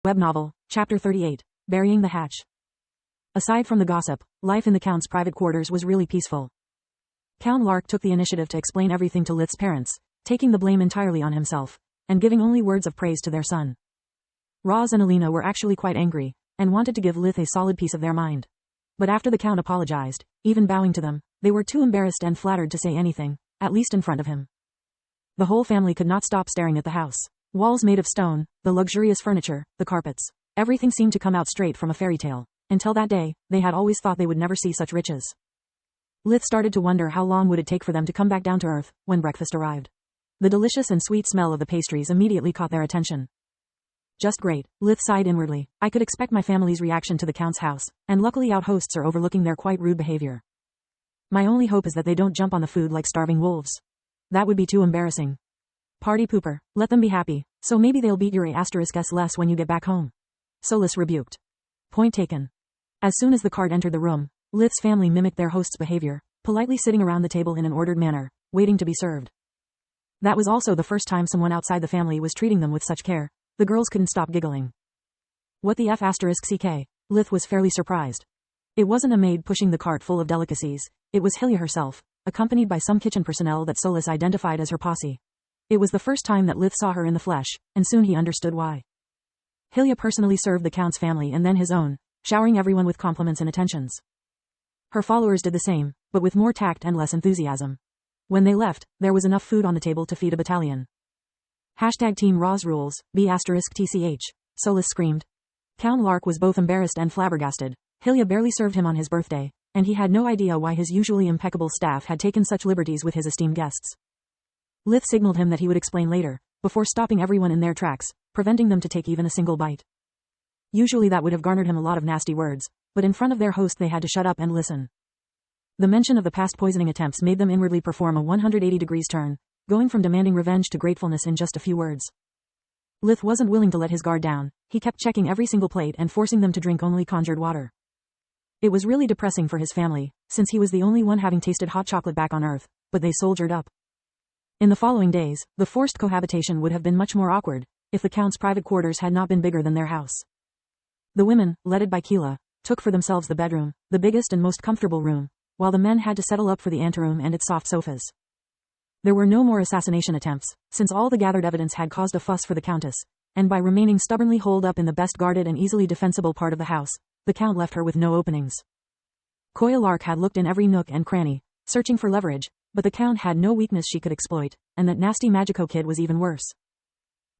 Web Novel, Chapter 38, Burying the Hatch. Aside from the gossip, life in the Count's private quarters was really peaceful. Count Lark took the initiative to explain everything to Lith's parents, taking the blame entirely on himself, and giving only words of praise to their son. Roz and Alina were actually quite angry, and wanted to give Lith a solid piece of their mind. But after the Count apologized, even bowing to them, they were too embarrassed and flattered to say anything, at least in front of him. The whole family could not stop staring at the house. Walls made of stone, the luxurious furniture, the carpets. Everything seemed to come out straight from a fairy tale. Until that day, they had always thought they would never see such riches. Lith started to wonder how long would it take for them to come back down to earth, when breakfast arrived. The delicious and sweet smell of the pastries immediately caught their attention. Just great, Lith sighed inwardly. I could expect my family's reaction to the Count's house, and luckily our hosts are overlooking their quite rude behavior. My only hope is that they don't jump on the food like starving wolves. That would be too embarrassing. Party pooper, let them be happy, so maybe they'll beat your *s less when you get back home. Solus rebuked. Point taken. As soon as the cart entered the room, Lith's family mimicked their host's behavior, politely sitting around the table in an ordered manner, waiting to be served. That was also the first time someone outside the family was treating them with such care. The girls couldn't stop giggling. What the *ck? Lith was fairly surprised. It wasn't a maid pushing the cart full of delicacies, it was Hylia herself, accompanied by some kitchen personnel that Solus identified as her posse. It was the first time that Lith saw her in the flesh, and soon he understood why. Hylia personally served the Count's family and then his own, showering everyone with compliments and attentions. Her followers did the same, but with more tact and less enthusiasm. When they left, there was enough food on the table to feed a battalion. #Team Roz rules, *tch, Solus screamed. Count Lark was both embarrassed and flabbergasted. Hylia barely served him on his birthday, and he had no idea why his usually impeccable staff had taken such liberties with his esteemed guests. Lith signaled him that he would explain later, before stopping everyone in their tracks, preventing them to take even a single bite. Usually that would have garnered him a lot of nasty words, but in front of their host they had to shut up and listen. The mention of the past poisoning attempts made them inwardly perform a 180 degrees turn, going from demanding revenge to gratefulness in just a few words. Lith wasn't willing to let his guard down. He kept checking every single plate and forcing them to drink only conjured water. It was really depressing for his family, since he was the only one having tasted hot chocolate back on Earth, but they soldiered up. In the following days, the forced cohabitation would have been much more awkward, if the Count's private quarters had not been bigger than their house. The women, led by Keela, took for themselves the bedroom, the biggest and most comfortable room, while the men had to settle up for the anteroom and its soft sofas. There were no more assassination attempts, since all the gathered evidence had caused a fuss for the Countess, and by remaining stubbornly holed up in the best guarded and easily defensible part of the house, the Count left her with no openings. Koya Lark had looked in every nook and cranny, searching for leverage, but the Count had no weakness she could exploit, and that nasty Magico kid was even worse.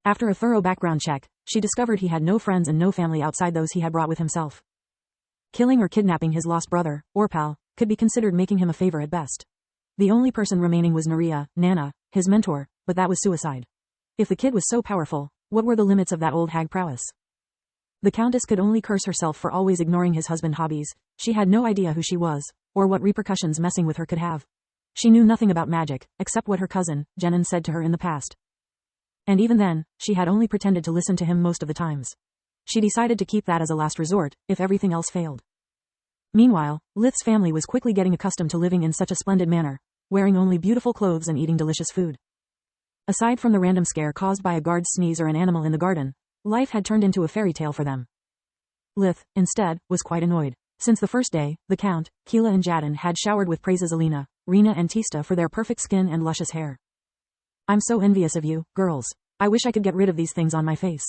After a thorough background check, she discovered he had no friends and no family outside those he had brought with himself. Killing or kidnapping his lost brother, or pal, could be considered making him a favor at best. The only person remaining was Naria, Nana, his mentor, but that was suicide. If the kid was so powerful, what were the limits of that old hag prowess? The Countess could only curse herself for always ignoring his husband's hobbies. She had no idea who she was, or what repercussions messing with her could have. She knew nothing about magic, except what her cousin, Jenin, said to her in the past. And even then, she had only pretended to listen to him most of the times. She decided to keep that as a last resort, if everything else failed. Meanwhile, Lith's family was quickly getting accustomed to living in such a splendid manner, wearing only beautiful clothes and eating delicious food. Aside from the random scare caused by a guard's sneeze or an animal in the garden, life had turned into a fairy tale for them. Lith, instead, was quite annoyed. Since the first day, the Count, Keela and Jadin had showered with praises Alina, Rena and Tista for their perfect skin and luscious hair. I'm so envious of you, girls. I wish I could get rid of these things on my face.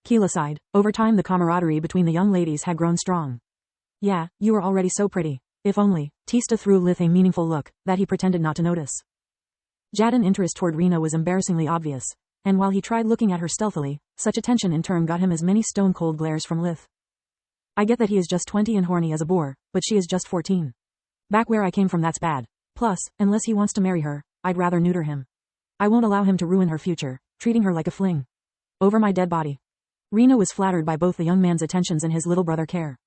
Keela sighed. Over time the camaraderie between the young ladies had grown strong. Yeah, you are already so pretty. If only. Tista threw Lith a meaningful look, that he pretended not to notice. Jadin's interest toward Rena was embarrassingly obvious, and while he tried looking at her stealthily, such attention in turn got him as many stone-cold glares from Lith. I get that he is just 20 and horny as a boar, but she is just 14. Back where I came from that's bad. Plus, unless he wants to marry her, I'd rather neuter him. I won't allow him to ruin her future, treating her like a fling. Over my dead body. Rena was flattered by both the young man's attentions and his little brother care.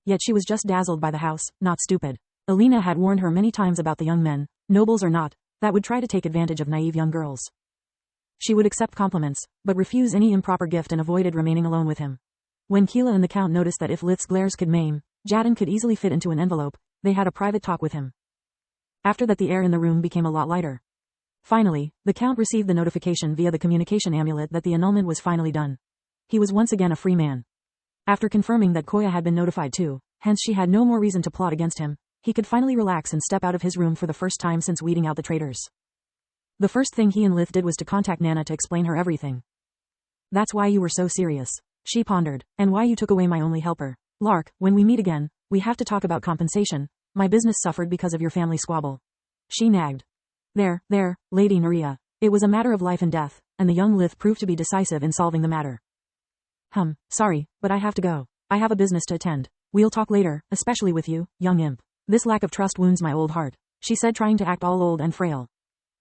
Yet she was just dazzled by the house, not stupid. Alina had warned her many times about the young men, nobles or not, that would try to take advantage of naive young girls. She would accept compliments, but refuse any improper gift and avoided remaining alone with him. When Keela and the Count noticed that if Lith's glares could maim, Jadin could easily fit into an envelope, they had a private talk with him. After that the air in the room became a lot lighter. Finally, the Count received the notification via the communication amulet that the annulment was finally done. He was once again a free man. After confirming that Koya had been notified too, hence she had no more reason to plot against him, he could finally relax and step out of his room for the first time since weeding out the traitors. The first thing he and Lith did was to contact Nana to explain her everything. That's why you were so serious, she pondered, and why you took away my only helper. Lark, when we meet again, we have to talk about compensation. My business suffered because of your family squabble. She nagged. There, Lady Naria. It was a matter of life and death, and the young Lith proved to be decisive in solving the matter. Sorry, but I have to go. I have a business to attend. We'll talk later, especially with you, young imp. This lack of trust wounds my old heart, she said, trying to act all old and frail.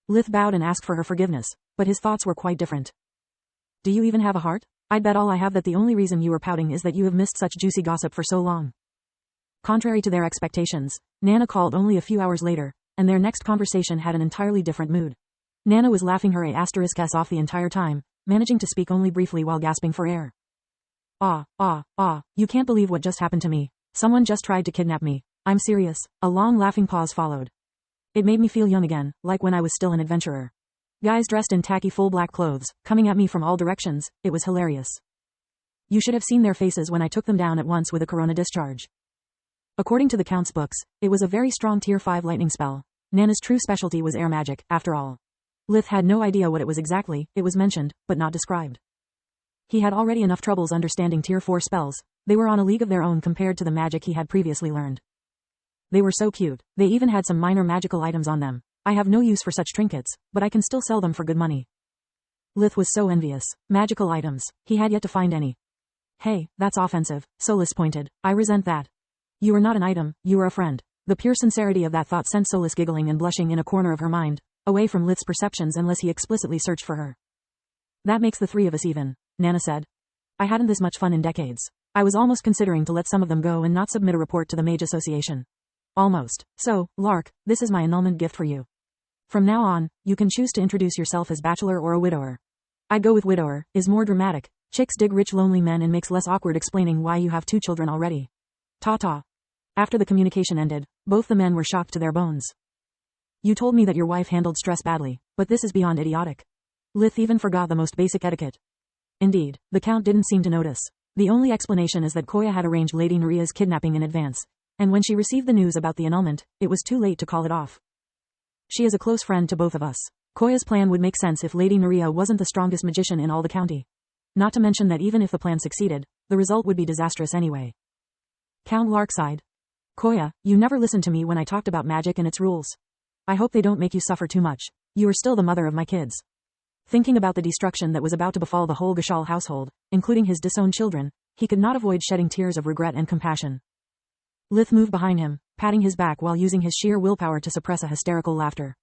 Lith bowed and asked for her forgiveness, but his thoughts were quite different. Do you even have a heart? I'd bet all I have that the only reason you were pouting is that you have missed such juicy gossip for so long. Contrary to their expectations, Nana called only a few hours later, and their next conversation had an entirely different mood. Nana was laughing her ass off the entire time, managing to speak only briefly while gasping for air. You can't believe what just happened to me. Someone just tried to kidnap me. I'm serious. A long laughing pause followed. It made me feel young again, like when I was still an adventurer. Guys dressed in tacky full black clothes, coming at me from all directions, it was hilarious. You should have seen their faces when I took them down at once with a corona discharge. According to the Count's books, it was a very strong tier 5 lightning spell. Nana's true specialty was air magic, after all. Lith had no idea what it was exactly, it was mentioned, but not described. He had already enough troubles understanding tier 4 spells, they were on a league of their own compared to the magic he had previously learned. They were so cute, they even had some minor magical items on them. I have no use for such trinkets, but I can still sell them for good money. Lith was so envious. Magical items, he had yet to find any. Hey, that's offensive, Solis pointed. I resent that. You are not an item, you are a friend. The pure sincerity of that thought sent Solis giggling and blushing in a corner of her mind, away from Lith's perceptions unless he explicitly searched for her. That makes the three of us even, Nana said. I hadn't this much fun in decades. I was almost considering to let some of them go and not submit a report to the Mage Association. Almost. So, Lark, this is my annulment gift for you. From now on, you can choose to introduce yourself as bachelor or a widower. I'd go with widower, is more dramatic. Chicks dig rich lonely men and makes less awkward explaining why you have 2 children already. Ta-ta. After the communication ended, both the men were shocked to their bones. You told me that your wife handled stress badly, but this is beyond idiotic. Lith even forgot the most basic etiquette. Indeed, the Count didn't seem to notice. The only explanation is that Koya had arranged Lady Naria's kidnapping in advance, and when she received the news about the annulment, it was too late to call it off. She is a close friend to both of us. Koya's plan would make sense if Lady Naria wasn't the strongest magician in all the county. Not to mention that even if the plan succeeded, the result would be disastrous anyway. Count Lark sighed. Koya, you never listened to me when I talked about magic and its rules. I hope they don't make you suffer too much. You are still the mother of my kids. Thinking about the destruction that was about to befall the whole Gashal household, including his disowned children, he could not avoid shedding tears of regret and compassion. Lith moved behind him, patting his back while using his sheer willpower to suppress a hysterical laughter.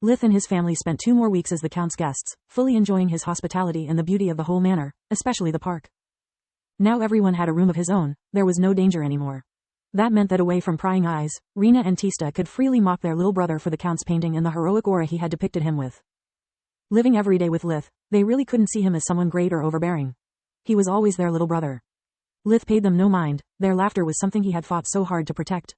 Lith and his family spent 2 more weeks as the Count's guests, fully enjoying his hospitality and the beauty of the whole manor, especially the park. Now everyone had a room of his own, there was no danger anymore. That meant that away from prying eyes, Rena and Tista could freely mock their little brother for the Count's painting and the heroic aura he had depicted him with. Living every day with Lith, they really couldn't see him as someone great or overbearing. He was always their little brother. Lith paid them no mind, their laughter was something he had fought so hard to protect.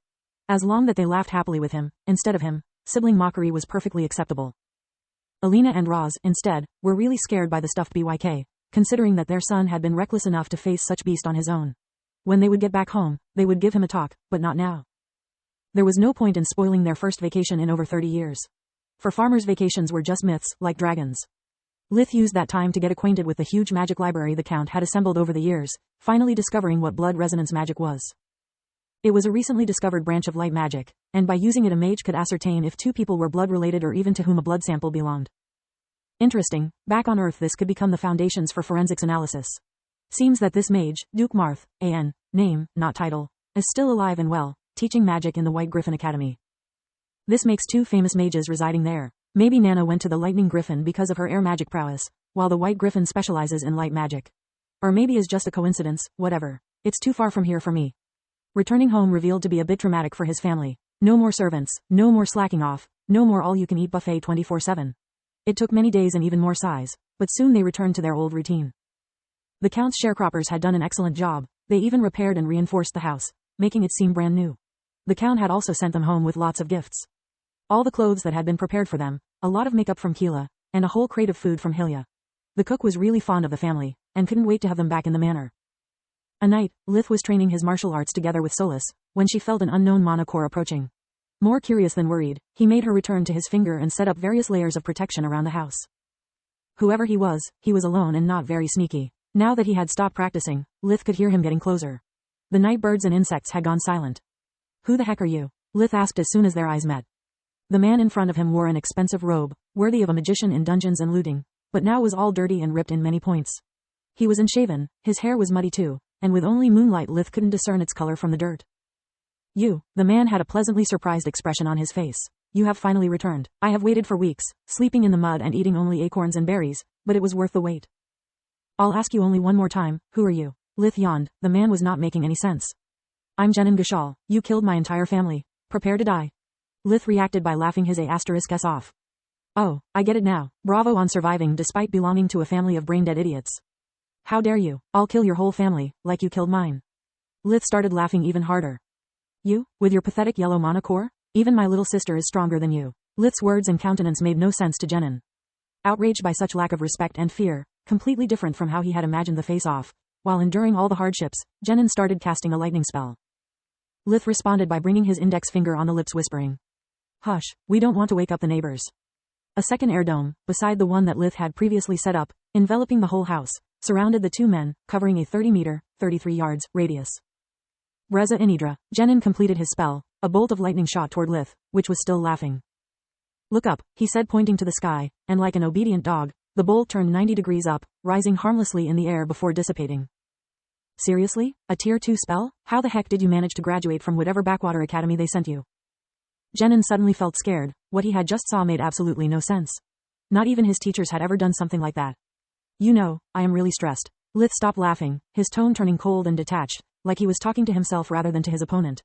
As long that they laughed happily with him, instead of him, sibling mockery was perfectly acceptable. Alina and Roz, instead, were really scared by the stuffed BYK, considering that their son had been reckless enough to face such beast on his own. When they would get back home, they would give him a talk, but not now. There was no point in spoiling their first vacation in over 30 years. For farmers, vacations were just myths, like dragons. Lith used that time to get acquainted with the huge magic library the Count had assembled over the years, finally discovering what blood resonance magic was. It was a recently discovered branch of light magic, and by using it a mage could ascertain if 2 people were blood-related or even to whom a blood sample belonged. Interesting, back on Earth this could become the foundations for forensics analysis. Seems that this mage, Duke Marth, A.N., name, not title, is still alive and well, teaching magic in the White Griffin Academy. This makes 2 famous mages residing there. Maybe Nana went to the Lightning Griffin because of her air magic prowess, while the White Griffin specializes in light magic. Or maybe is just a coincidence, whatever. It's too far from here for me. Returning home revealed to be a bit traumatic for his family. No more servants, no more slacking off, no more all-you-can-eat buffet 24/7. It took many days and even more sighs, but soon they returned to their old routine. The Count's sharecroppers had done an excellent job. They even repaired and reinforced the house, making it seem brand new. The Count had also sent them home with lots of gifts. All the clothes that had been prepared for them, a lot of makeup from Keela, and a whole crate of food from Hilya. The cook was really fond of the family, and couldn't wait to have them back in the manor. A night, Lith was training his martial arts together with Solus, when she felt an unknown Monocore approaching. More curious than worried, he made her return to his finger and set up various layers of protection around the house. Whoever he was alone and not very sneaky. Now that he had stopped practicing, Lith could hear him getting closer. The night birds and insects had gone silent. Who the heck are you? Lith asked as soon as their eyes met. The man in front of him wore an expensive robe, worthy of a magician in dungeons and looting, but now was all dirty and ripped in many points. He was unshaven, his hair was muddy too, and with only moonlight Lith couldn't discern its color from the dirt. You, the man had a pleasantly surprised expression on his face. You have finally returned. I have waited for weeks, sleeping in the mud and eating only acorns and berries, but it was worth the wait. I'll ask you only one more time, who are you? Lith yawned, the man was not making any sense. I'm Jenin Gashal, you killed my entire family. Prepare to die. Lith reacted by laughing his *s off. Oh, I get it now. Bravo on surviving despite belonging to a family of brain-dead idiots. How dare you? I'll kill your whole family, like you killed mine. Lith started laughing even harder. You, with your pathetic yellow monocore? Even my little sister is stronger than you. Lith's words and countenance made no sense to Jenin. Outraged by such lack of respect and fear, completely different from how he had imagined the face-off, while enduring all the hardships, Jenin started casting a lightning spell. Lith responded by bringing his index finger on the lips whispering. Hush, we don't want to wake up the neighbors. A second air dome, beside the one that Lith had previously set up, enveloping the whole house, surrounded the two men, covering a 30-meter, 33 yards, radius. Breza Inidra, Jenin completed his spell, a bolt of lightning shot toward Lith, which was still laughing. Look up, he said pointing to the sky, and like an obedient dog, the bolt turned 90 degrees up, rising harmlessly in the air before dissipating. Seriously? A tier 2 spell? How the heck did you manage to graduate from whatever backwater academy they sent you? Jenin suddenly felt scared. What he had just saw made absolutely no sense. Not even his teachers had ever done something like that. You know, I am really stressed. Lith stopped laughing, his tone turning cold and detached, like he was talking to himself rather than to his opponent.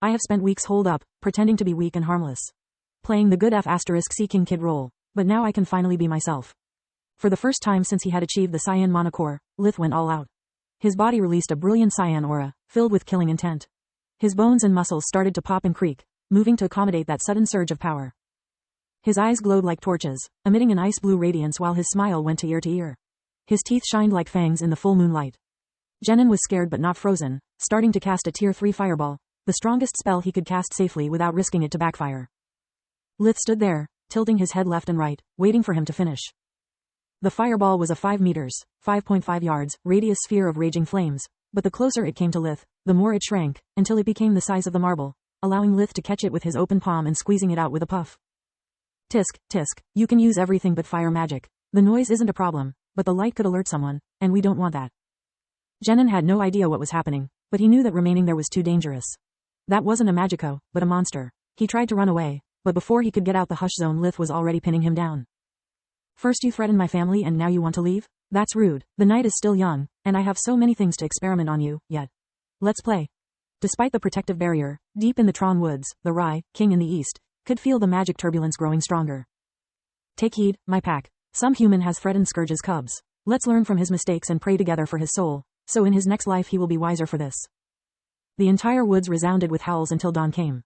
I have spent weeks holed up, pretending to be weak and harmless. Playing the good F***seeking kid role, but now I can finally be myself. For the first time since he had achieved the Cyan Monocore, Lith went all out. His body released a brilliant cyan aura, filled with killing intent. His bones and muscles started to pop and creak, moving to accommodate that sudden surge of power. His eyes glowed like torches, emitting an ice-blue radiance while his smile went to ear. His teeth shined like fangs in the full moonlight. Jenin was scared but not frozen, starting to cast a tier 3 fireball, the strongest spell he could cast safely without risking it to backfire. Lith stood there, tilting his head left and right, waiting for him to finish. The fireball was a 5 meters, 5.5 yards, radius sphere of raging flames, but the closer it came to Lith, the more it shrank, until it became the size of the marble, allowing Lith to catch it with his open palm and squeezing it out with a puff. Tisk, tisk, you can use everything but fire magic. The noise isn't a problem, but the light could alert someone, and we don't want that. Jenin had no idea what was happening, but he knew that remaining there was too dangerous. That wasn't a magico, but a monster. He tried to run away, but before he could get out the hush zone Lith was already pinning him down. First you threatened my family and now you want to leave? That's rude. The night is still young, and I have so many things to experiment on you, yet. Let's play. Despite the protective barrier, deep in the Tron woods, the Rai, king in the east, could feel the magic turbulence growing stronger. Take heed, my pack. Some human has threatened Scourge's cubs. Let's learn from his mistakes and pray together for his soul, so in his next life he will be wiser for this. The entire woods resounded with howls until dawn came.